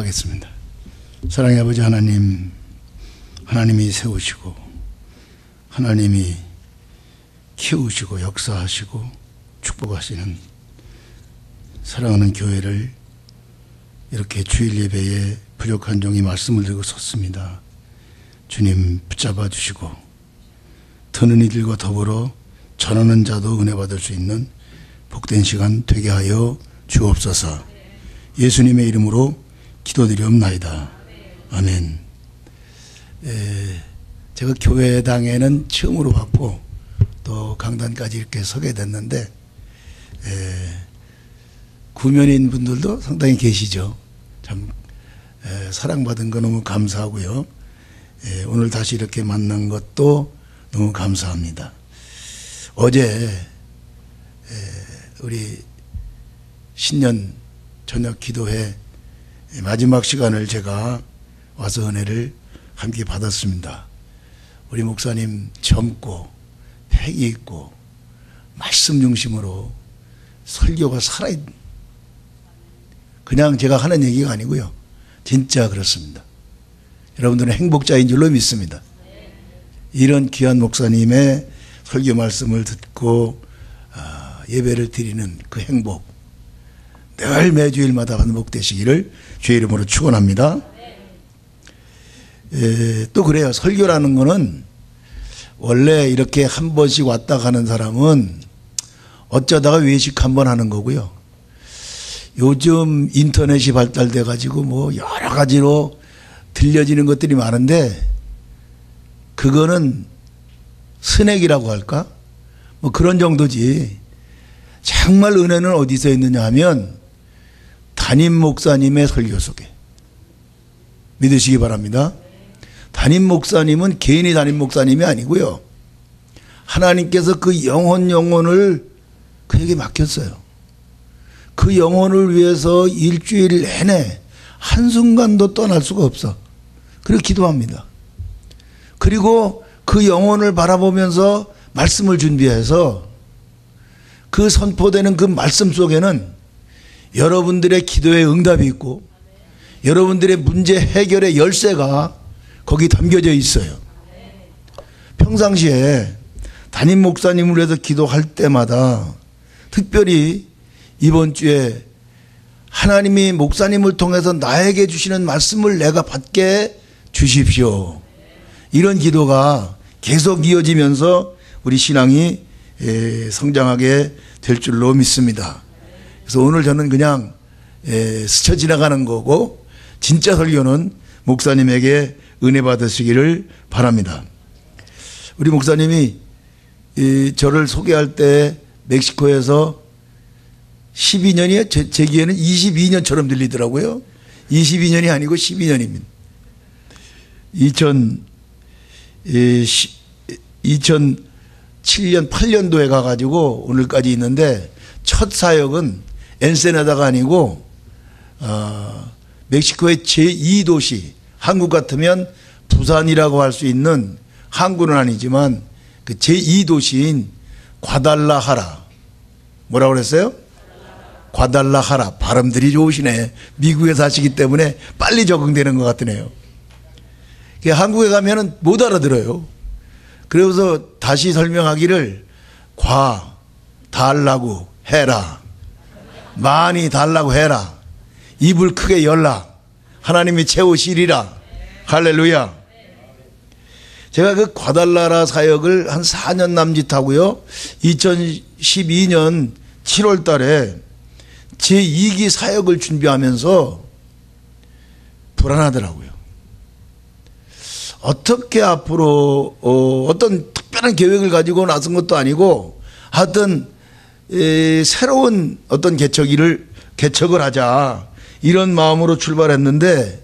하겠습니다. 사랑의 아버지 하나님, 하나님이 세우시고 하나님이 키우시고 역사하시고 축복하시는 사랑하는 교회를 이렇게 주일 예배에 부족한 종이 말씀을 들고 섰습니다. 주님 붙잡아 주시고 드는 이들과 더불어 전하는 자도 은혜 받을 수 있는 복된 시간 되게 하여 주옵소서. 예수님의 이름으로 기도드리옵나이다. 아멘. 제가 교회당에는 처음으로 왔고 또 강단까지 이렇게 서게 됐는데 구면인 분들도 상당히 계시죠. 참 사랑받은 거 너무 감사하고요. 오늘 다시 이렇게 만난 것도 너무 감사합니다. 어제 우리 신년 저녁 기도회 마지막 시간을 제가 와서 은혜를 함께 받았습니다. 우리 목사님 젊고 패기 있고 말씀 중심으로 설교가 살아있는, 그냥 제가 하는 얘기가 아니고요. 진짜 그렇습니다. 여러분들은 행복자인 줄로 믿습니다. 이런 귀한 목사님의 설교 말씀을 듣고 예배를 드리는 그 행복, 늘 매주일마다 반복되시기를 주의 이름으로 축원합니다. 또 그래요. 설교라는 거는 원래 이렇게 한 번씩 왔다 가는 사람은 어쩌다가 외식 한 번 하는 거고요. 요즘 인터넷이 발달돼 가지고 뭐 여러 가지로 들려지는 것들이 많은데 그거는 스낵이라고 할까? 뭐 그런 정도지. 정말 은혜는 어디서 있느냐 하면 담임 목사님의 설교 속에. 믿으시기 바랍니다. 담임 목사님은 개인이 담임 목사님이 아니고요. 하나님께서 그 영혼을 그에게 맡겼어요. 그 영혼을 위해서 일주일 내내 한순간도 떠날 수가 없어. 그리고 기도합니다. 그리고 그 영혼을 바라보면서 말씀을 준비해서 그 선포되는 그 말씀 속에는 여러분들의 기도의 응답이 있고 여러분들의 문제 해결의 열쇠가 거기 담겨져 있어요. 평상시에 담임 목사님을 위해서 기도할 때마다 특별히 이번 주에 하나님이 목사님을 통해서 나에게 주시는 말씀을 내가 받게 주십시오. 이런 기도가 계속 이어지면서 우리 신앙이 성장하게 될 줄로 믿습니다. 그래서 오늘 저는 그냥 스쳐 지나가는 거고 진짜 설교는 목사님에게 은혜 받으시기를 바랍니다. 우리 목사님이 저를 소개할 때 멕시코에서 12년이에요? 제 귀에는 22년처럼 들리더라고요. 22년이 아니고 12년입니다. 2007년 8년도에 가가지고 오늘까지 있는데 첫 사역은 엔세나다가 아니고 멕시코의 제2도시, 한국 같으면 부산이라고 할 수 있는, 항구는 아니지만 그 제2도시인 과달라하라. 뭐라고 그랬어요? 과달라하라. 발음들이 좋으시네. 미국에 사시기 때문에 빨리 적응되는 것 같으네요. 한국에 가면은 못 알아들어요. 그래서 다시 설명하기를 달라고 해라. 많이 달라고 해라. 입을 크게 열라. 하나님이 채우시리라. 할렐루야. 제가 그 과달라라 사역을 한 4년 남짓하고요. 2012년 7월 달에 제2기 사역을 준비하면서 불안하더라고요. 어떻게 앞으로 어떤 특별한 계획을 가지고 나선 것도 아니고 하여튼 새로운 어떤 개척을 하자 이런 마음으로 출발했는데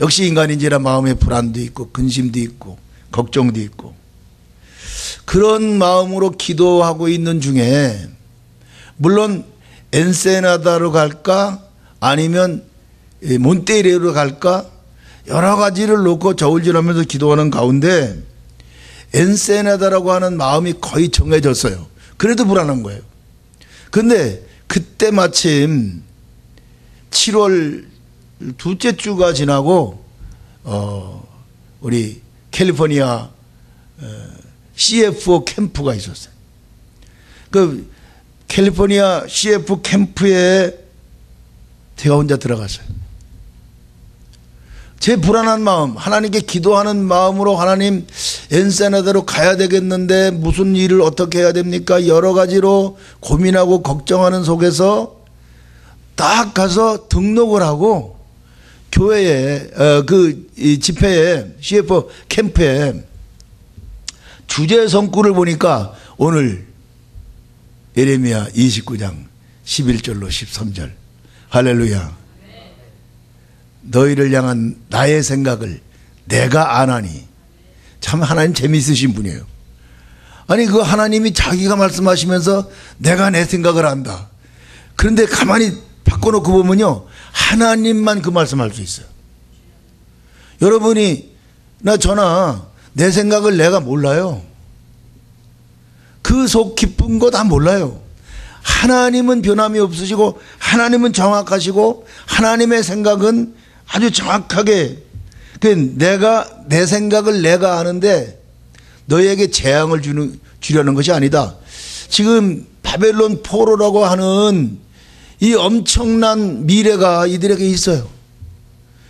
역시 인간인지라 마음에 불안도 있고 근심도 있고 걱정도 있고 그런 마음으로 기도하고 있는 중에 물론 엔세나다로 갈까 아니면 몬테이레로 갈까 여러 가지를 놓고 저울질하면서 기도하는 가운데 엔세나다라고 하는 마음이 거의 정해졌어요. 그래도 불안한 거예요. 근데 그때 마침 7월 둘째 주가 지나고 우리 캘리포니아 CFO 캠프가 있었어요. 그 캘리포니아 CF 캠프에 제가 혼자 들어갔어요. 제 불안한 마음, 하나님께 기도하는 마음으로 하나님 엔세나대로 가야 되겠는데 무슨 일을 어떻게 해야 됩니까? 여러 가지로 고민하고 걱정하는 속에서 딱 가서 등록을 하고 교회에 이 집회에 CF 캠프에 주제 성구를 보니까 오늘 예레미야 29장 11절로 13절 할렐루야. 너희를 향한 나의 생각을 내가 아나니. 참 하나님 재미있으신 분이에요. 아니 그 하나님이 자기가 말씀하시면서 내가 내 생각을 안다. 그런데 가만히 바꿔놓고 보면요, 하나님만 그 말씀할 수 있어요. 여러분이 저나 내 생각을 내가 몰라요. 그 속 깊은 거 다 몰라요. 하나님은 변함이 없으시고 하나님은 정확하시고 하나님의 생각은 아주 정확하게, 내가 내 생각을 내가 아는데 너에게 재앙을 주려는 것이 아니다. 지금 바벨론 포로라고 하는 이 엄청난 미래가 이들에게 있어요.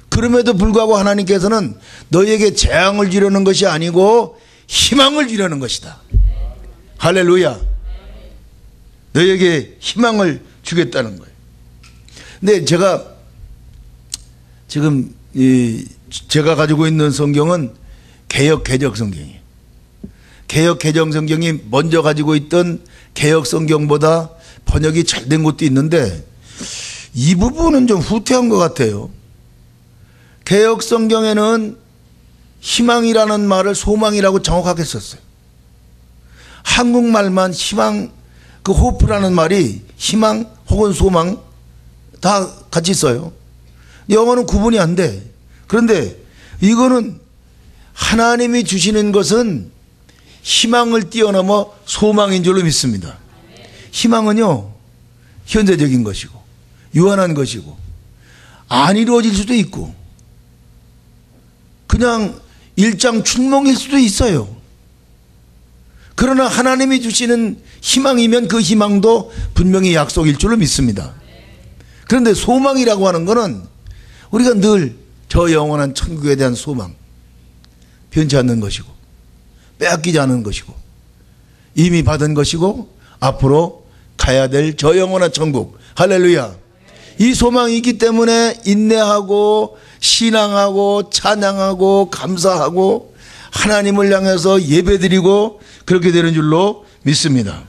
그럼에도 불구하고 하나님께서는 너에게 재앙을 주려는 것이 아니고 희망을 주려는 것이다. 할렐루야. 너에게 희망을 주겠다는 거예요. 근데 제가 지금 제가 가지고 있는 성경은 개역 개정 성경이에요. 개역 개정 성경이 먼저 가지고 있던 개역 성경보다 번역이 잘 된 것도 있는데 이 부분은 좀 후퇴한 것 같아요. 개역 성경에는 희망이라는 말을 소망이라고 정확하게 썼어요. 한국말만 희망, 그 호프라는 말이 희망 혹은 소망 다 같이 써요. 영어는 구분이 안 돼. 그런데 이거는 하나님이 주시는 것은 희망을 뛰어넘어 소망인 줄로 믿습니다. 희망은요, 현재적인 것이고 유한한 것이고 안 이루어질 수도 있고 그냥 일장춘몽일 수도 있어요. 그러나 하나님이 주시는 희망이면 그 희망도 분명히 약속일 줄로 믿습니다. 그런데 소망이라고 하는 것은 우리가 늘 저 영원한 천국에 대한 소망, 변치 않는 것이고 빼앗기지 않은 것이고 이미 받은 것이고 앞으로 가야 될 저 영원한 천국. 할렐루야. 이 소망이 있기 때문에 인내하고 신앙하고 찬양하고 감사하고 하나님을 향해서 예배드리고 그렇게 되는 줄로 믿습니다.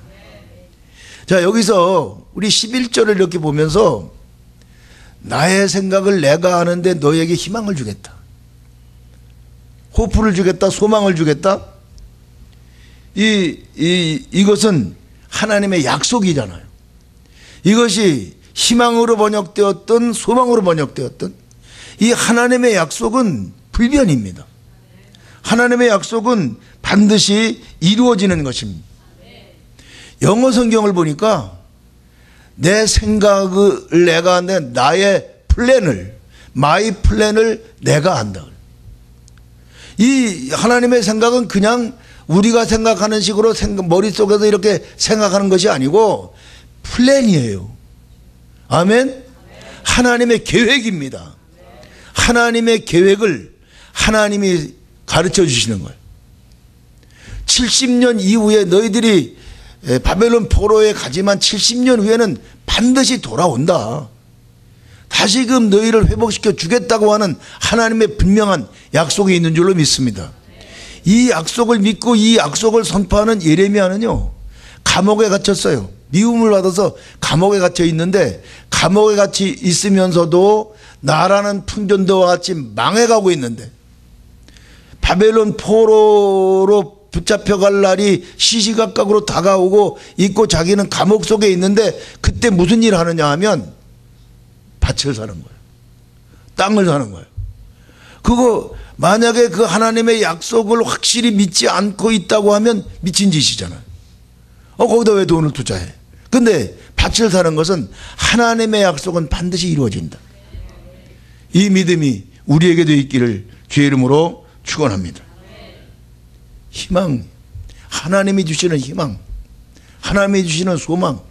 자, 여기서 우리 11절을 이렇게 보면서 나의 생각을 내가 아는데 너에게 희망을 주겠다, 호프를 주겠다, 소망을 주겠다. 이것은 하나님의 약속이잖아요. 이것이 희망으로 번역되었던 소망으로 번역되었던 이 하나님의 약속은 불변입니다. 하나님의 약속은 반드시 이루어지는 것입니다. 영어 성경을 보니까 내 생각을 내가 안다, 나의 플랜을, 마이 플랜을 내가 안다. 이 하나님의 생각은 그냥 우리가 생각하는 식으로 머릿속에서 이렇게 생각하는 것이 아니고 플랜이에요. 아멘? 하나님의 계획입니다. 하나님의 계획을 하나님이 가르쳐 주시는 거예요. 70년 이후에 너희들이 바벨론 포로에 가지만 70년 후에는 반드시 돌아온다. 다시금 너희를 회복시켜 주겠다고 하는 하나님의 분명한 약속이 있는 줄로 믿습니다. 이 약속을 믿고 이 약속을 선포하는 예레미야는요, 감옥에 갇혔어요. 미움을 받아서 감옥에 갇혀 있는데 감옥에 갇혀 있으면서도 나라는 풍전도와 같이 망해가고 있는데 바벨론 포로로 붙잡혀갈 날이 시시각각으로 다가오고 있고 자기는 감옥 속에 있는데 그때 무슨 일을 하느냐 하면 밭을 사는 거예요. 땅을 사는 거예요. 그거 만약에 그 하나님의 약속을 확실히 믿지 않고 있다고 하면 미친 짓이잖아요. 거기다 왜 돈을 투자해? 근데 밭을 사는 것은 하나님의 약속은 반드시 이루어진다. 이 믿음이 우리에게도 있기를 주의 이름으로 축원합니다. 희망, 하나님이 주시는 희망, 하나님이 주시는 소망.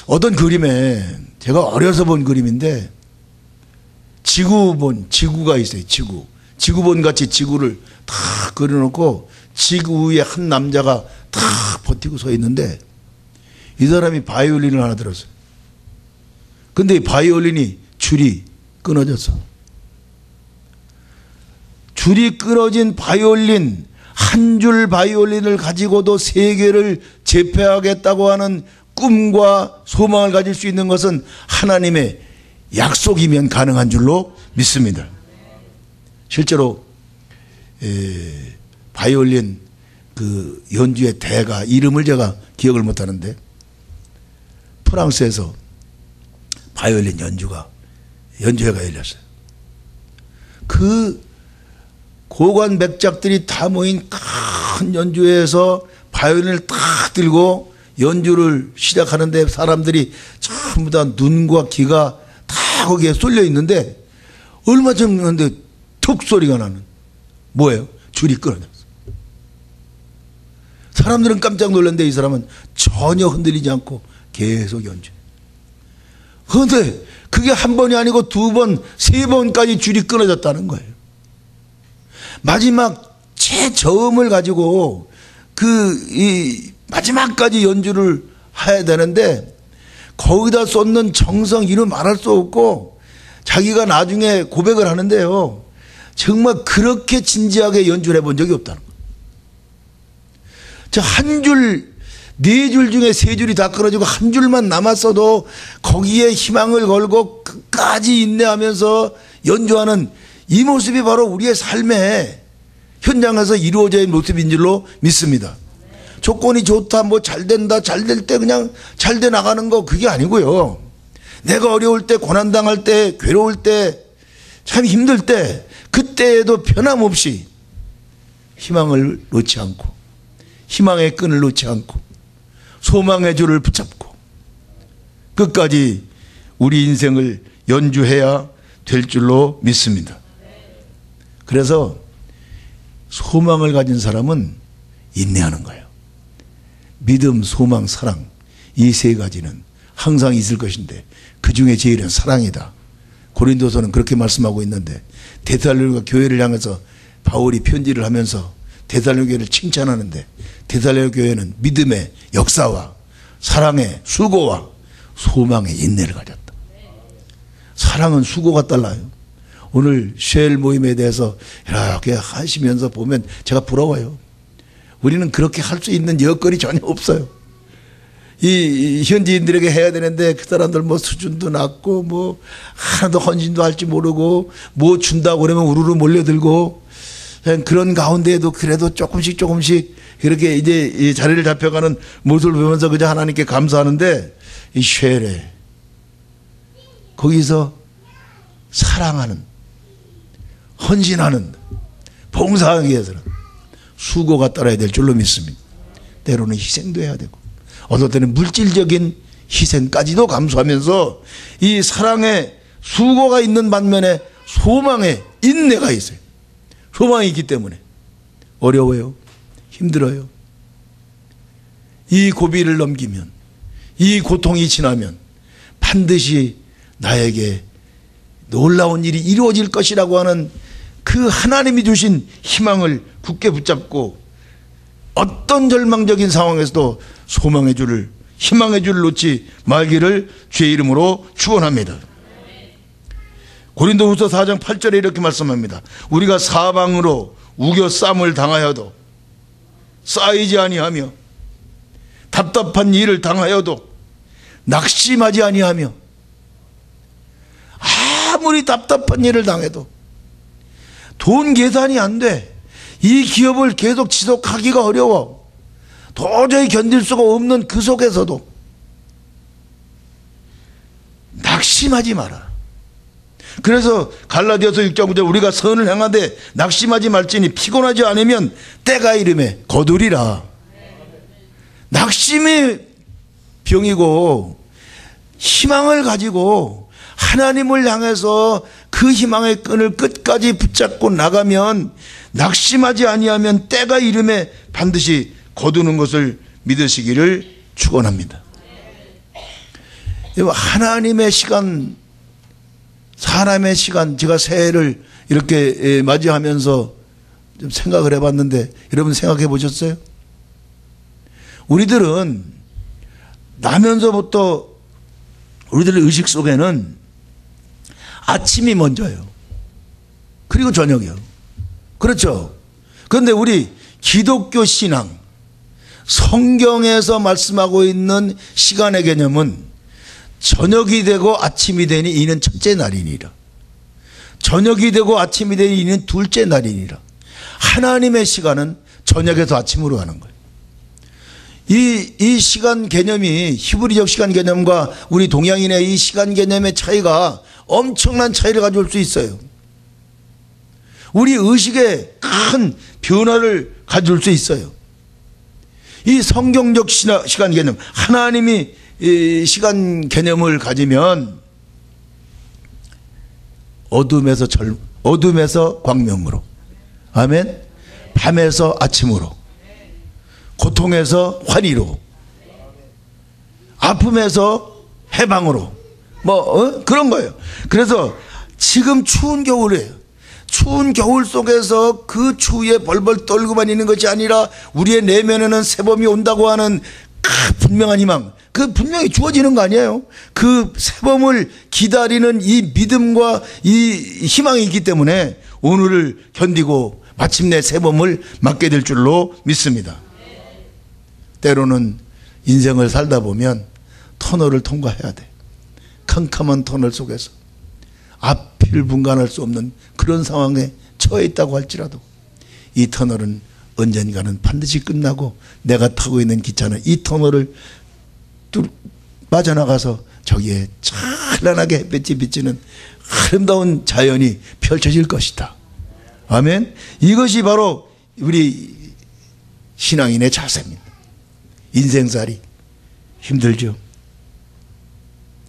어떤 그림에, 제가 어려서 본 그림인데 지구가 있어요. 지구본 같이 지구를 탁 그려놓고 지구 위에 한 남자가 탁 버티고 서 있는데 이 사람이 바이올린을 하나 들었어요. 근데 이 바이올린이 줄이 끊어졌어. 줄이 끊어진 바이올린, 한 줄 바이올린을 가지고도 세계를 제패하겠다고 하는 꿈과 소망을 가질 수 있는 것은 하나님의 약속이면 가능한 줄로 믿습니다. 실제로 바이올린 그 연주의 대가, 이름을 제가 기억을 못하는데 프랑스에서 바이올린 연주회가 열렸어요. 그 고관 맥작들이 다 모인 큰 연주회에서 바이올린을 딱 들고 연주를 시작하는데 사람들이 전부 다 눈과 귀가 다 거기에 쏠려 있는데 얼마 전에 툭 소리가 나는, 뭐예요? 줄이 끊어졌어. 사람들은 깜짝 놀랐는데 이 사람은 전혀 흔들리지 않고 계속 연주. 그런데 그게 한 번이 아니고 두 번, 세 번까지 줄이 끊어졌다는 거예요. 마지막 최저음을 가지고 이 마지막까지 연주를 해야 되는데 거기다 쏟는 정성, 이루 말할 수 없고, 자기가 나중에 고백을 하는데요, 정말 그렇게 진지하게 연주를 해본 적이 없다는 거예요. 저 한 줄, 네 줄 중에 세 줄이 다 끊어지고 한 줄만 남았어도 거기에 희망을 걸고 끝까지 인내하면서 연주하는 이 모습이 바로 우리의 삶의 현장에서 이루어져야 모습인 줄로 믿습니다. 조건이 좋다, 뭐 잘 된다, 잘 될 때 그냥 잘 돼 나가는 거, 그게 아니고요. 내가 어려울 때, 고난당할 때, 괴로울 때, 참 힘들 때, 그때에도 변함없이 희망을 놓지 않고, 희망의 끈을 놓지 않고, 소망의 줄을 붙잡고 끝까지 우리 인생을 연주해야 될 줄로 믿습니다. 그래서 소망을 가진 사람은 인내하는 거예요. 믿음, 소망, 사랑, 이 세 가지는 항상 있을 것인데 그 중에 제일은 사랑이다. 고린도서는 그렇게 말씀하고 있는데, 데살로니가 교회를 향해서 바울이 편지를 하면서 데살로니가 교회를 칭찬하는데, 데살로니가 교회는 믿음의 역사와 사랑의 수고와 소망의 인내를 가졌다. 사랑은 수고가 달라요. 오늘 쉘 모임에 대해서 이렇게 하시면서 보면 제가 부러워요. 우리는 그렇게 할 수 있는 여건이 전혀 없어요. 이 현지인들에게 해야 되는데 그 사람들 뭐 수준도 낮고 뭐 하나도 헌신도 할지 모르고 뭐 준다고 그러면 우르르 몰려들고, 그런 가운데에도 그래도 조금씩 그렇게 이제 이 자리를 잡혀가는 모습을 보면서 그저 하나님께 감사하는데, 이 쉘에 거기서 사랑하는, 헌신하는, 봉사하기 위해서는 수고가 따라야 될 줄로 믿습니다. 때로는 희생도 해야 되고, 어떨 때는 물질적인 희생까지도 감수하면서 이 사랑의 수고가 있는 반면에 소망의 인내가 있어요. 소망이 있기 때문에 어려워요. 힘들어요. 이 고비를 넘기면, 이 고통이 지나면 반드시 나에게 놀라운 일이 이루어질 것이라고 하는 그 하나님이 주신 희망을 굳게 붙잡고, 어떤 절망적인 상황에서도 소망의 줄을, 희망의 줄을 놓지 말기를 주의 이름으로 축원합니다. 고린도후서 4장 8절에 이렇게 말씀합니다. 우리가 사방으로 우겨쌈을 당하여도, 쌓이지 아니하며 답답한 일을 당하여도 낙심하지 아니하며, 아무리 답답한 일을 당해도, 돈 계산이 안 돼, 이 기업을 계속 지속하기가 어려워, 도저히 견딜 수가 없는 그 속에서도 낙심하지 마라. 그래서 갈라디아서 6장 9절, 우리가 선을 행하되 낙심하지 말지니 피곤하지 않으면 때가 이름에 거두리라. 낙심이 병이고, 희망을 가지고 하나님을 향해서 그 희망의 끈을 끝까지 붙잡고 나가면, 낙심하지 아니하면 때가 이름에 반드시 거두는 것을 믿으시기를 축원합니다. 하나님의 시간, 사람의 시간, 제가 새해를 이렇게 맞이하면서 좀 생각을 해봤는데, 여러분 생각해 보셨어요? 우리들은 나면서부터 우리들의 의식 속에는 아침이 먼저예요. 그리고 저녁이요. 그렇죠? 그런데 우리 기독교 신앙, 성경에서 말씀하고 있는 시간의 개념은 저녁이 되고 아침이 되니 이는 첫째 날이니라. 저녁이 되고 아침이 되니 이는 둘째 날이니라. 하나님의 시간은 저녁에서 아침으로 가는 거예요. 이 시간 개념이 히브리적 시간 개념과 우리 동양인의 이 시간 개념의 차이가 엄청난 차이를 가져올 수 있어요. 우리 의식에 큰 변화를 가져올 수 있어요. 이 성경적 시간 개념, 하나님이 이 시간 개념을 가지면 어둠에서 광명으로, 아멘. 밤에서 아침으로, 고통에서 환희로, 아픔에서 해방으로, 그런 거예요. 그래서 지금 추운 겨울이에요. 추운 겨울 속에서 그 추위에 벌벌 떨고만 있는 것이 아니라 우리의 내면에는 새봄이 온다고 하는 분명한 희망, 그 분명히 주어지는 거 아니에요. 그 새봄을 기다리는 이 믿음과 이 희망이 있기 때문에 오늘을 견디고 마침내 새봄을 맞게 될 줄로 믿습니다. 때로는 인생을 살다 보면 터널을 통과해야 돼. 캄캄한 터널 속에서 앞을 분간할 수 없는 그런 상황에 처해 있다고 할지라도 이 터널은 언젠가는 반드시 끝나고 내가 타고 있는 기차는 이 터널을 빠져나가서 저기에 찬란하게 햇빛이 비치는 아름다운 자연이 펼쳐질 것이다. 아멘. 이것이 바로 우리 신앙인의 자세입니다. 인생살이 힘들죠.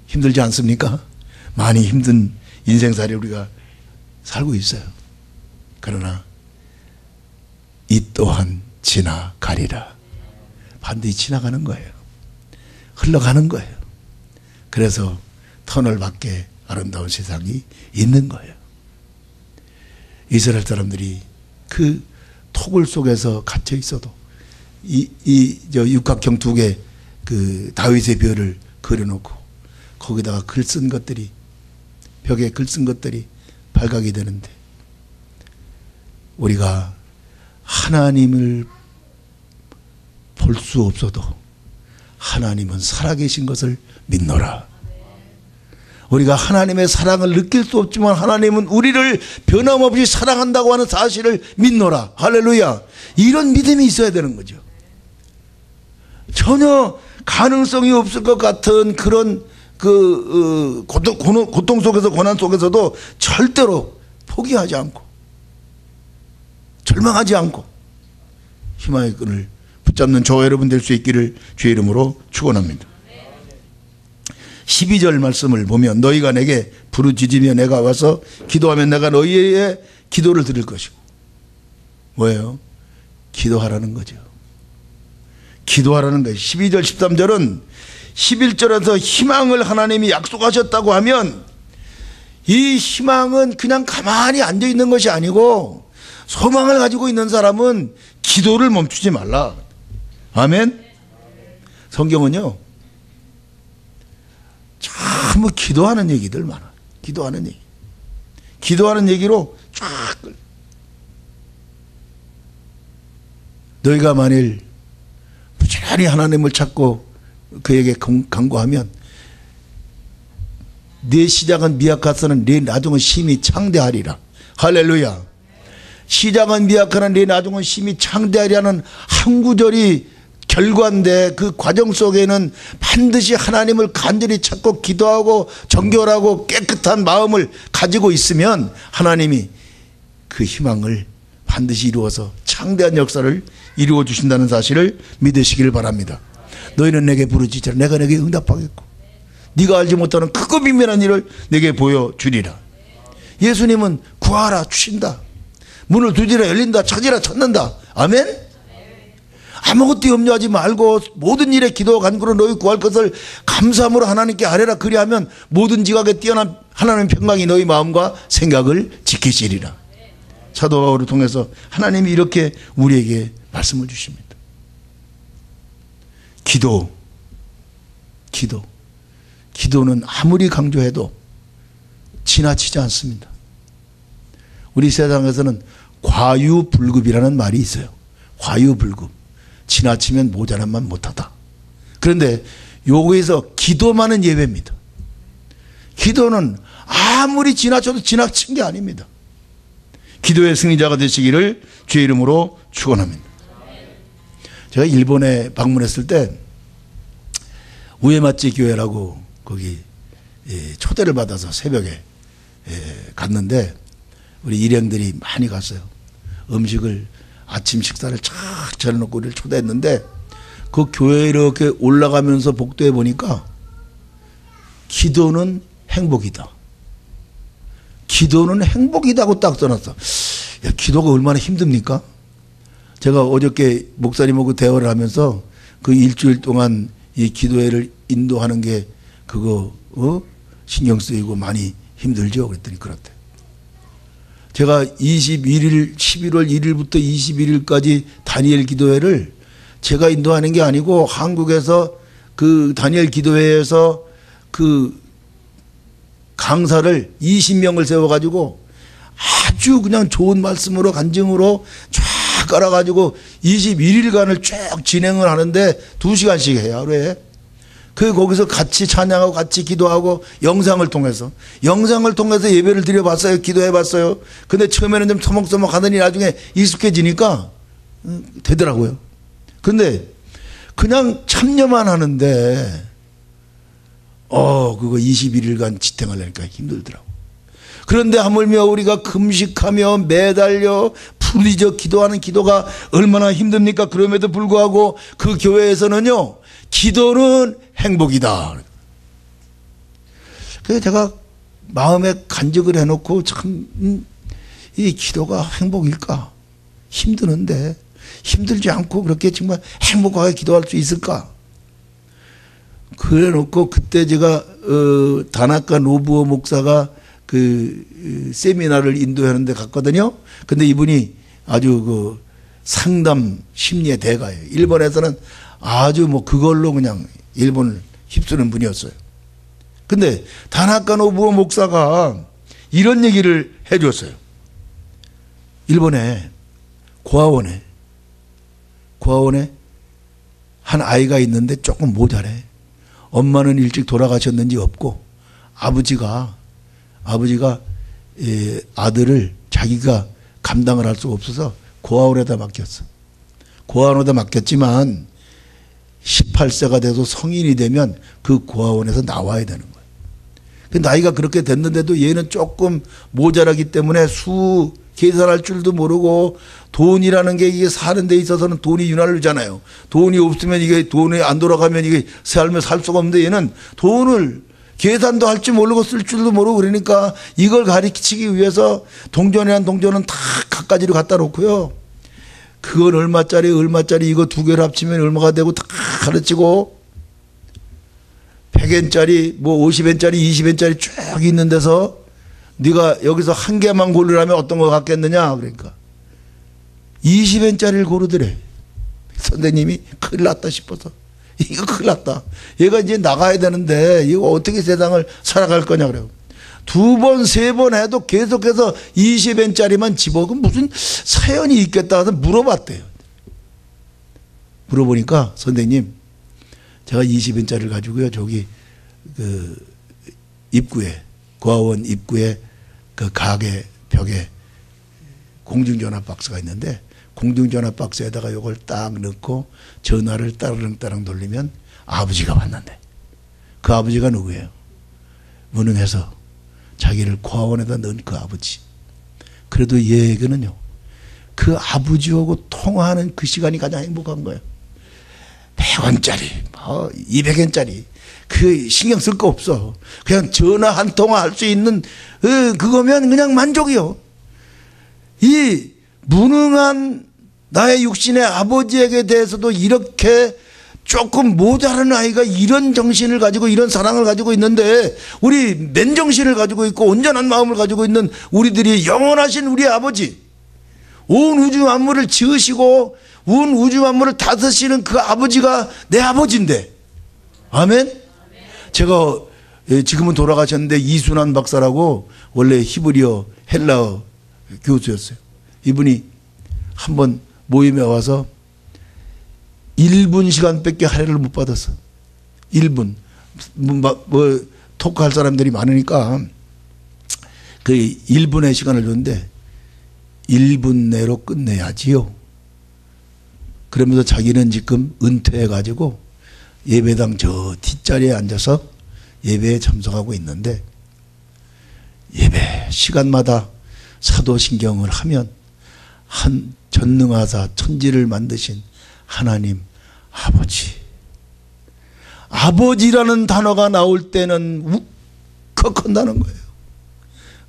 힘들지 않습니까? 많이 힘든 인생살이 우리가 살고 있어요. 그러나 이 또한 지나가리라. 반드시 지나가는 거예요. 흘러가는 거예요. 그래서 터널 밖에 아름다운 세상이 있는 거예요. 이스라엘 사람들이 그 토굴 속에서 갇혀 있어도 저 육각형 두 개 그 다윗의 별을 그려놓고 거기다가 글 쓴 것들이, 벽에 글 쓴 것들이 발각이 되는데, 우리가 하나님을 볼 수 없어도 하나님은 살아계신 것을 믿노라. 우리가 하나님의 사랑을 느낄 수 없지만 하나님은 우리를 변함없이 사랑한다고 하는 사실을 믿노라. 할렐루야. 이런 믿음이 있어야 되는 거죠. 전혀 가능성이 없을 것 같은 그런 고통 속에서, 고난 속에서도 절대로 포기하지 않고 절망하지 않고 희망의 끈을 붙잡는 저와 여러분 될 수 있기를 주의 이름으로 축원합니다. 12절 말씀을 보면 너희가 내게 부르짖으며 내가 와서 기도하면 내가 너희의 기도를 들을 것이고, 뭐예요? 기도하라는 거죠. 기도하라는 거예요. 12절 13절은 11절에서 희망을 하나님이 약속하셨다고 하면 이 희망은 그냥 가만히 앉아있는 것이 아니고 소망을 가지고 있는 사람은 기도를 멈추지 말라. 아멘. 성경은요 참 기도하는 얘기들 많아. 기도하는 얘기, 기도하는 얘기로 쫙. 너희가 만일 부지런히 하나님을 찾고 그에게 간구하면 네 시작은 미약하서는 네 나중은 심히 창대하리라. 할렐루야. 시작은 미약하나 네 나중은 심히 창대하리라는 한 구절이 결과인데, 그 과정 속에는 반드시 하나님을 간절히 찾고 기도하고 정결하고 깨끗한 마음을 가지고 있으면 하나님이 그 희망을 반드시 이루어서 창대한 역사를 이루어 주신다는 사실을 믿으시길 바랍니다. 너희는 내게 부르짖으라 내가 내게 응답하겠고 네가 알지 못하는 크고 비밀한 일을 내게 보여주리라. 예수님은 구하라 주신다. 문을 두드리라 열린다. 찾으라 찾는다. 아멘. 아무것도 염려하지 말고 모든 일에 기도와 간구로 너희 구할 것을 감사함으로 하나님께 아뢰라. 그리하면 모든 지각에 뛰어난 하나님의 평강이 너희 마음과 생각을 지키시리라. 사도 바울을 통해서 하나님이 이렇게 우리에게 말씀을 주십니다. 기도는 아무리 강조해도 지나치지 않습니다. 우리 세상에서는 과유불급이라는 말이 있어요. 과유불급. 지나치면 모자란만 못하다. 그런데 여기에서 기도만은 예외입니다. 기도는 아무리 지나쳐도 지나친 게 아닙니다. 기도의 승리자가 되시기를 주의 이름으로 축원합니다. 제가 일본에 방문했을 때 우에마치 교회라고 거기 초대를 받아서 새벽에 갔는데 우리 일행들이 많이 갔어요. 음식을 아침 식사를 쫙 차려놓고 우리를 초대했는데 그 교회에 이렇게 올라가면서 복도에 보니까 기도는 행복이다. 기도는 행복이다고 딱 써놨어. 야, 기도가 얼마나 힘듭니까? 제가 어저께 목사님하고 대화를 하면서 그 일주일 동안 이 기도회를 인도하는 게 그거 신경 쓰이고 많이 힘들죠? 그랬더니 그렇대. 제가 21일 11월 1일부터 21일까지 다니엘 기도회를 제가 인도하는 게 아니고 한국에서 그 다니엘 기도회에서 그 강사를 20명을 세워가지고 아주 그냥 좋은 말씀으로 간증으로 쫙 깔아가지고 21일간을 쭉 진행을 하는데 2시간씩 해요, 하루에. 거기서 같이 찬양하고 같이 기도하고 영상을 통해서 예배를 드려봤어요. 기도해봤어요. 근데 처음에는 좀 서먹서먹 하더니 나중에 익숙해지니까 되더라고요. 근데 그냥 참여만 하는데 그거 21일간 지탱하려니까 힘들더라고. 그런데 하물며 우리가 금식하며 매달려 부르짖어 기도하는 기도가 얼마나 힘듭니까? 그럼에도 불구하고 그 교회에서는요, 기도는 행복이다. 그래서 제가 마음에 간직을 해놓고 참, 이 기도가 행복일까? 힘드는데 힘들지 않고 그렇게 정말 행복하게 기도할 수 있을까? 그래 놓고 그때 제가 다나카 노부오 목사가 그 세미나를 인도하는 데 갔거든요. 근데 이분이 아주 그 상담 심리의 대가예요. 일본에서는 아주 뭐 그걸로 그냥 일본을 휩쓰는 분이었어요. 근데 다나카 노부오 목사가 이런 얘기를 해 줬어요. 일본에 고아원에 한 아이가 있는데 조금 모자래. 엄마는 일찍 돌아가셨는지 없고 아버지가 아들을 자기가 감당을 할 수가 없어서 고아원에다 맡겼어. 고아원에다 맡겼지만 18세가 돼서 성인이 되면 그 고아원에서 나와야 되는 거예요. 그 나이가 그렇게 됐는데도 얘는 조금 모자라기 때문에 계산할 줄도 모르고 돈이라는 게 이게 사는 데 있어서는 돈이 유난르잖아요. 돈이 없으면 이게 돈이 안 돌아가면 이게 삶을 살 수가 없는데 얘는 돈을 계산도 할 줄 모르고 쓸 줄도 모르고 그러니까 이걸 가르치기 위해서 동전이란 동전은 다 갖가지로 갖다 놓고요. 그건 얼마짜리 이거 두 개를 합치면 얼마가 되고 다 가르치고 100엔짜리 뭐 50엔짜리 20엔짜리 쭉 있는 데서 네가 여기서 한 개만 고르라면 어떤 거 갖겠느냐 그러니까 20엔짜리를 고르더래. 선생님이 큰일 났다 싶어서 이거 큰일 났다. 얘가 이제 나가야 되는데 이거 어떻게 세상을 살아갈 거냐 그래요. 2번, 3번 해도 계속해서 20엔짜리만 집어. 그럼 무슨 사연이 있겠다 해서 물어봤대요. 물어보니까 선생님 제가 20엔짜리를 가지고요. 저기 그 입구에 고아원 입구에 그 가게 벽에 공중전화 박스가 있는데 공중전화 박스에다가 이걸 딱 넣고 전화를 따르릉따르릉 돌리면 아버지가 왔는데 그 아버지가 누구예요? 무능해서 자기를 고아원에다 넣은 그 아버지. 그래도 얘에게는요 그 아버지하고 통화하는 그 시간이 가장 행복한 거예요. 100원짜리, 200원짜리 그 신경 쓸 거 없어. 그냥 전화 한 통화 할 수 있는 그거면 그냥 만족이요. 이 무능한 나의 육신의 아버지에게 대해서도 이렇게 조금 모자란 아이가 이런 정신을 가지고 이런 사랑을 가지고 있는데, 우리 맨정신을 가지고 있고 온전한 마음을 가지고 있는 우리들이 영원하신 우리 아버지, 온 우주 만물을 지으시고 온 우주 만물을 다스리시는 그 아버지가 내 아버지인데, 아멘? 제가 지금은 돌아가셨는데 이순환 박사라고 원래 히브리어 헬라어 교수였어요. 이분이 한번 모임에 와서 1분 시간밖에 할애를 못 받았어. 1분. 토크할 사람들이 많으니까 그 1분의 시간을 줬는데 1분 내로 끝내야지요. 그러면서 자기는 지금 은퇴해가지고 예배당 저 뒷자리에 앉아서 예배에 참석하고 있는데, 예배 시간마다 사도신경을 하면 한 전능하사 천지를 만드신 하나님 아버지라는 단어가 나올 때는 울컥한다는 거예요.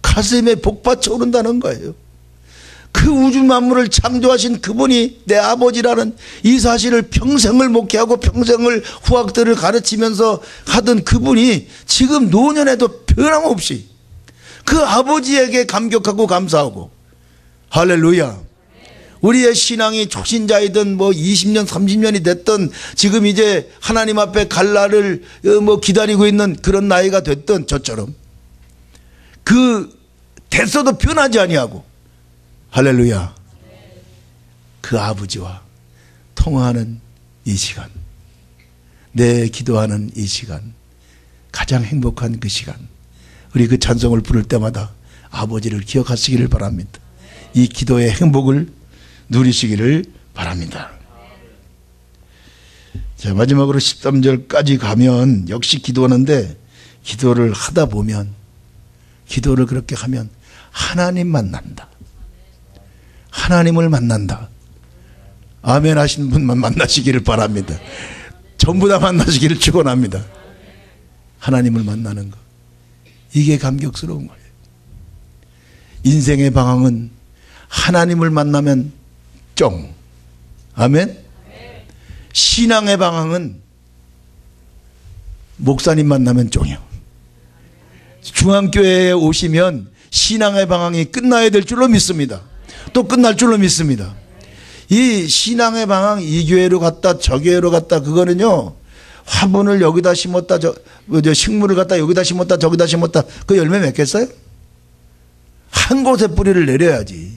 가슴에 복받쳐 오른다는 거예요. 그 우주 만물을 창조하신 그분이 내 아버지라는 이 사실을 평생을 목회하고 평생을 후학들을 가르치면서 하던 그분이 지금 노년에도 변함없이 그 아버지에게 감격하고 감사하고, 할렐루야. 우리의 신앙이 초신자이든 20년 30년이 됐든 지금 이제 하나님 앞에 갈 날을 기다리고 있는 그런 나이가 됐든 저처럼 됐어도 변하지 아니하고, 할렐루야. 그 아버지와 통화하는 이 시간, 내 기도하는 이 시간, 가장 행복한 그 시간, 우리 그 찬송을 부를 때마다 아버지를 기억하시기를 바랍니다. 이 기도의 행복을 누리시기를 바랍니다. 자, 마지막으로 13절까지 가면 역시 기도하는데, 기도를 하다 보면, 기도를 그렇게 하면 하나님 만난다. 하나님을 만난다. 아멘 하신 분만 만나시기를 바랍니다. 전부 다 만나시기를 축원합니다. 하나님을 만나는 것, 이게 감격스러운 거예요. 인생의 방황은 하나님을 만나면 쫑. 아멘. 신앙의 방황은 목사님 만나면 쫑이요. 중앙교회에 오시면 신앙의 방황이 끝나야 될 줄로 믿습니다. 또 끝날 줄로 믿습니다. 이 신앙의 방황, 이 교회로 갔다 저 교회로 갔다, 그거는요, 화분을 여기다 심었다, 식물을 갖다 여기다 심었다 저기다 심었다, 그 열매 맺겠어요? 한 곳에 뿌리를 내려야지.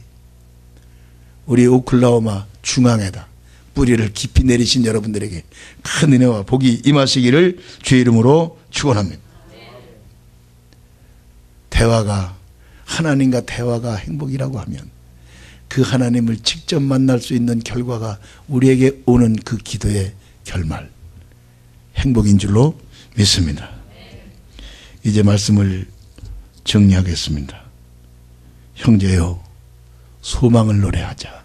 우리 오클라호마 중앙에다 뿌리를 깊이 내리신 여러분들에게 큰 은혜와 복이 임하시기를 주의 이름으로 축원합니다. 대화가, 하나님과 대화가 행복이라고 하면 그 하나님을 직접 만날 수 있는 결과가 우리에게 오는 그 기도의 결말, 행복인 줄로 믿습니다. 이제 말씀을 정리하겠습니다. 형제여, 소망을 노래하자.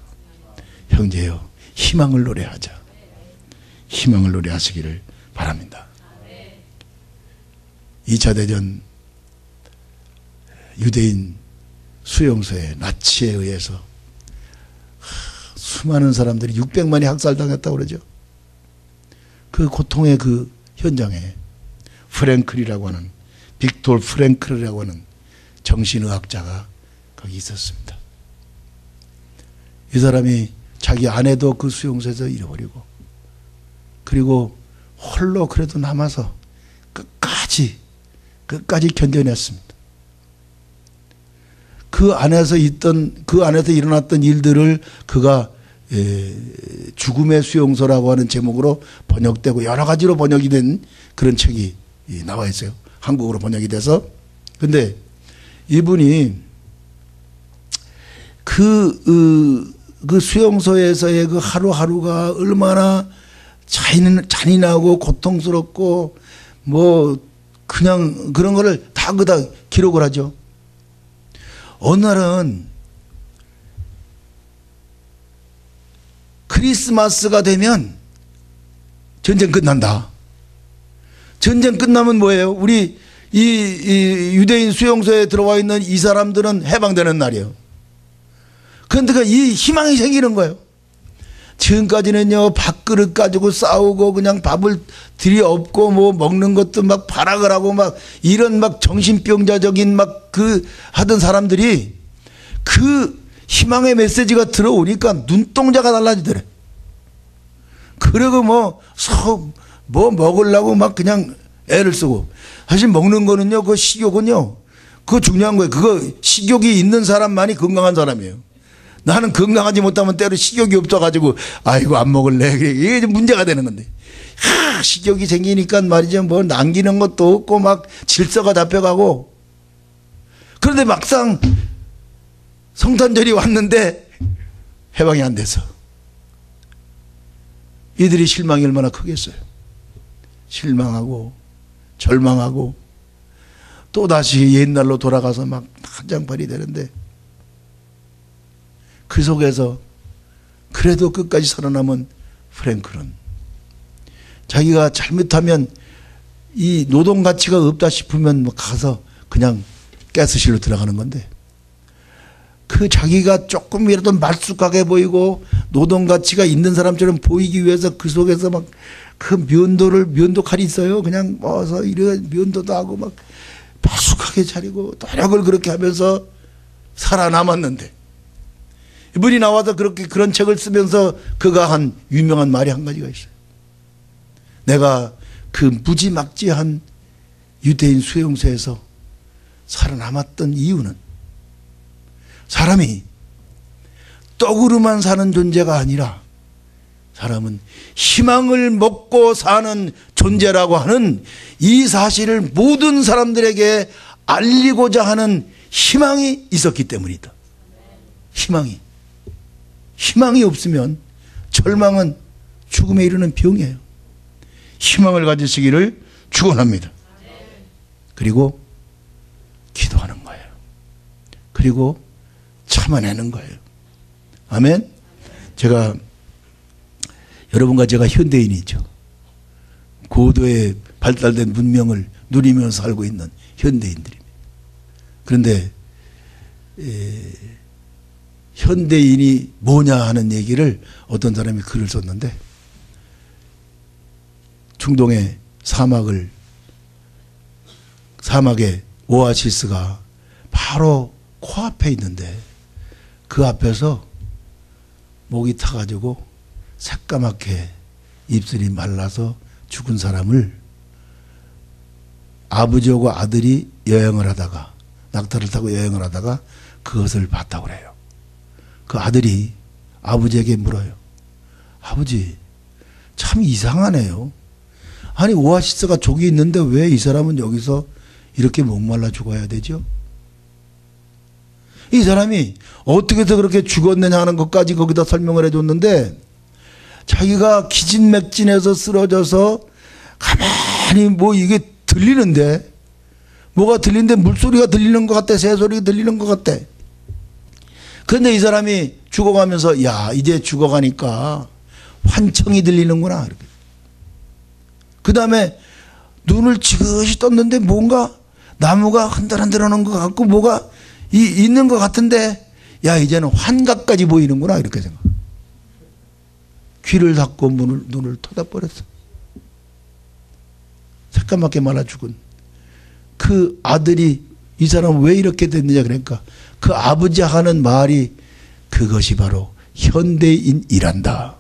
형제여, 희망을 노래하자. 희망을 노래하시기를 바랍니다. 2차 대전 유대인 수용소에 나치에 의해서 수많은 사람들이 600만이 학살당했다고 그러죠. 그 고통의 그 현장에 프랭클이라고 하는, 빅톨 프랭클이라고 하는 정신의학자가 거기 있었습니다. 이 사람이 자기 아내도 그 수용소에서 잃어버리고, 그리고 홀로 그래도 남아서 끝까지 견뎌냈습니다. 그 안에서 일어났던 일들을 그가 죽음의 수용소라고 하는 제목으로 번역되고 여러 가지로 번역이 된 그런 책이 나와 있어요. 한국어로 번역이 돼서. 근데 이분이 그 수용소에서의 그 하루하루가 얼마나 잔인하고 고통스럽고 그냥 그런 거를 다 기록을 하죠. 어느 날은 크리스마스가 되면 전쟁 끝난다. 전쟁 끝나면 뭐예요? 우리 이 유대인 수용소에 들어와 있는 이 사람들은 해방되는 날이에요. 그런데 이 희망이 생기는 거예요. 지금까지는요, 밥그릇 가지고 싸우고 그냥 밥을 들이엎고 뭐 먹는 것도 막 발악을 하고 막 이런 막 정신병자적인 막 그 하던 사람들이 그 희망의 메시지가 들어오니까 눈동자가 달라지더래. 그리고 뭐 먹으려고 막 그냥 애를 쓰고. 사실 먹는 거는요, 그 식욕은요, 그거 중요한 거예요. 그거 식욕이 있는 사람만이 건강한 사람이에요. 나는 건강하지 못하면 때로 식욕이 없어가지고 아이고 안 먹을래. 이게 문제가 되는 건데. 식욕이 생기니까 말이죠. 뭐 남기는 것도 없고 막 질서가 잡혀가고. 그런데 막상 성탄절이 왔는데 해방이 안 돼서 이들이 실망이 얼마나 크겠어요. 실망하고 절망하고 또다시 옛날로 돌아가서 막 한장판이 되는데 그 속에서 그래도 끝까지 살아남은 프랭클은 자기가 잘못하면 이 노동 가치가 없다 싶으면 뭐 가서 그냥 가스실로 들어가는 건데 그 자기가 조금이라도 말쑥하게 보이고 노동 가치가 있는 사람처럼 보이기 위해서 그 속에서 막 그 면도 칼이 있어요. 그냥 모아서 이런 면도도 하고 막 말쑥하게 차리고 노력을 그렇게 하면서 살아남았는데 이분이 나와서 그렇게 그런 책을 쓰면서 그가 한 유명한 말이 한 가지가 있어요. 내가 그 무지막지한 유대인 수용소에서 살아남았던 이유는 사람이 떡으로만 사는 존재가 아니라 사람은 희망을 먹고 사는 존재라고 하는 이 사실을 모든 사람들에게 알리고자 하는 희망이 있었기 때문이다. 희망이 없으면 절망은 죽음에 이르는 병이에요. 희망을 가지시기를 축원합니다. 그리고 기도하는 거예요. 그리고 참아내는 거예요. 아멘. 여러분과 제가 현대인이죠. 고도의 발달된 문명을 누리면서 살고 있는 현대인들입니다. 그런데 현대인이 뭐냐 하는 얘기를 어떤 사람이 글을 썼는데 중동의 사막에 오아시스가 바로 코앞에 있는데 그 앞에서 목이 타가지고 새까맣게 입술이 말라서 죽은 사람을 아버지하고 아들이 여행을 하다가 낙타를 타고 여행을 하다가 그것을 봤다고 그래요. 그 아들이 아버지에게 물어요. 아버지 참 이상하네요. 아니 오아시스가 저기 있는데 왜 이 사람은 여기서 이렇게 목말라 죽어야 되죠? 이 사람이 어떻게 해서 그렇게 죽었느냐 하는 것까지 거기다 설명을 해줬는데 자기가 기진맥진해서 쓰러져서 가만히 뭐 이게 들리는데 뭐가 들리는데 물소리가 들리는 것 같아. 새소리가 들리는 것 같아. 그런데 이 사람이 죽어가면서 야 이제 죽어가니까 환청이 들리는구나. 이렇게. 그 다음에 눈을 지그시 떴는데 뭔가 나무가 흔들흔들하는 것 같고 뭐가 있는 것 같은데 야 이제는 환각까지 보이는구나 이렇게 생각. 귀를 닫고 눈을 터다버렸어. 새까맣게 말라 죽은 그 아들이 이 사람은 왜 이렇게 됐느냐 그러니까 그 아버지 하는 말이 그것이 바로 현대인이란다.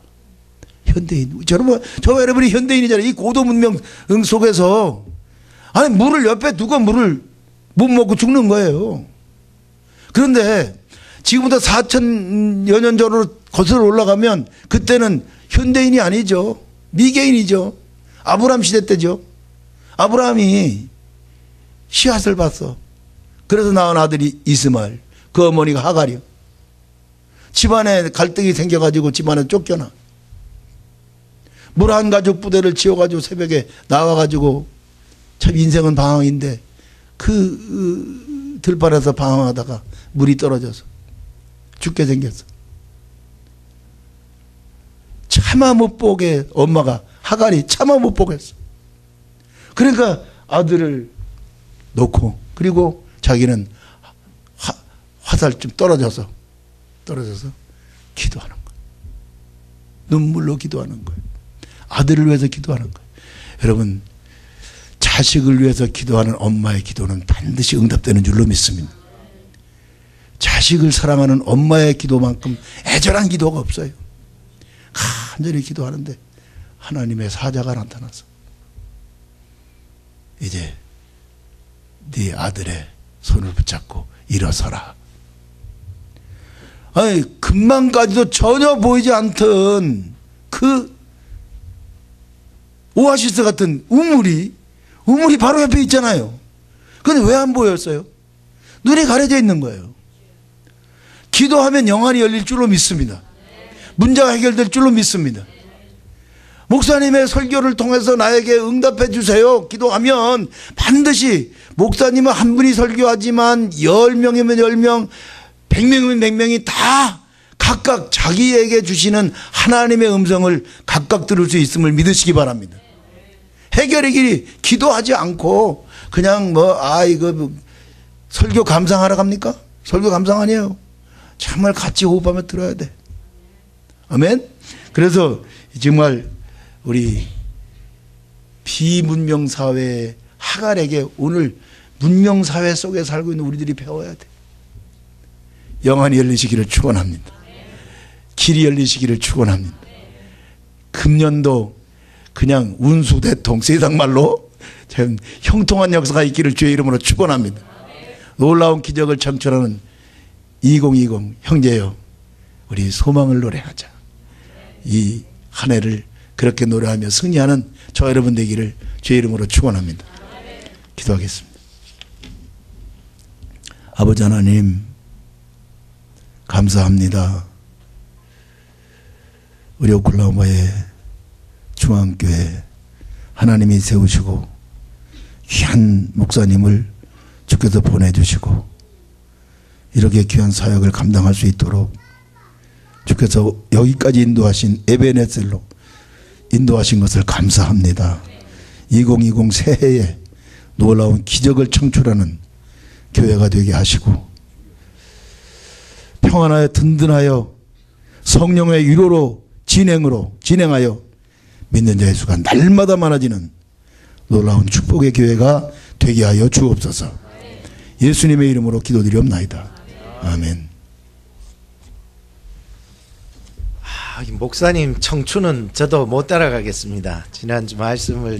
현대인. 저와 여러분이 현대인이잖아요. 이 고도 문명 속에서 아니 물을 옆에 두고 물을 못 먹고 죽는 거예요. 그런데 지금부터 4천여 년 전으로 거슬러 올라가면 그때는 현대인이 아니죠. 미개인이죠. 아브라함 시대 때죠. 아브라함이 씨앗을 봤어. 그래서 낳은 아들이 이스마엘. 그 어머니가 하갈이요. 집안에 갈등이 생겨가지고 집안에 쫓겨나. 물 한 가죽 부대를 지어가지고 새벽에 나와가지고 참 인생은 방황인데 그 들판에서 방황하다가 물이 떨어져서 죽게 생겼어. 차마 못 보게 엄마가 하갈이 차마 못 보겠어. 그러니까 아들을 놓고 그리고 자기는 화살쯤 떨어져서 기도하는 거예요. 눈물로 기도하는 거예요. 아들을 위해서 기도하는 거예요. 여러분, 자식을 위해서 기도하는 엄마의 기도는 반드시 응답되는 줄로 믿습니다. 자식을 사랑하는 엄마의 기도만큼 애절한 기도가 없어요. 간절히 기도하는데 하나님의 사자가 나타나서 이제 네 아들의 손을 붙잡고 일어서라. 아니, 금방까지도 전혀 보이지 않던 그 오아시스 같은 우물이 바로 옆에 있잖아요. 그런데 왜 안 보였어요? 눈이 가려져 있는 거예요. 기도하면 영안이 열릴 줄로 믿습니다. 문제가 해결될 줄로 믿습니다. 목사님의 설교를 통해서 나에게 응답해 주세요. 기도하면 반드시 목사님은 한 분이 설교하지만 10명이면 10명, 100명이면 100명이 다 각각 자기에게 주시는 하나님의 음성을 각각 들을 수 있음을 믿으시기 바랍니다. 해결의 길이 기도하지 않고 그냥 이거 설교 감상하러 갑니까? 설교 감상 아니에요. 정말 같이 호흡하며 들어야 돼. 아멘. 그래서 정말 우리 비문명 사회 하갈에게 오늘 문명 사회 속에 살고 있는 우리들이 배워야 돼. 영안이 열리시기를 축원합니다. 길이 열리시기를 축원합니다. 금년도 그냥 운수대통 세상 말로 참 형통한 역사가 있기를 주의 이름으로 축원합니다. 놀라운 기적을 창출하는 2020 형제여, 우리 소망을 노래하자. 이 한 해를 그렇게 노래하며 승리하는 저 여러분 되기를 주의 이름으로 축원합니다. 기도하겠습니다. 아버지 하나님, 감사합니다. 우리 오클라호마의 중앙교회 하나님이 세우시고 귀한 목사님을 주께서 보내주시고 이렇게 귀한 사역을 감당할 수 있도록 주께서 여기까지 인도하신 에베네셀로 인도하신 것을 감사합니다. 2020 새해에 놀라운 기적을 창출하는 교회가 되게 하시고 평안하여 든든하여 성령의 위로로 진행하여 믿는 자의 수가 날마다 많아지는 놀라운 축복의 교회가 되게 하여 주옵소서. 예수님의 이름으로 기도드리옵나이다. 아멘. 목사님 청춘은 저도 못 따라가겠습니다. 지난주 말씀을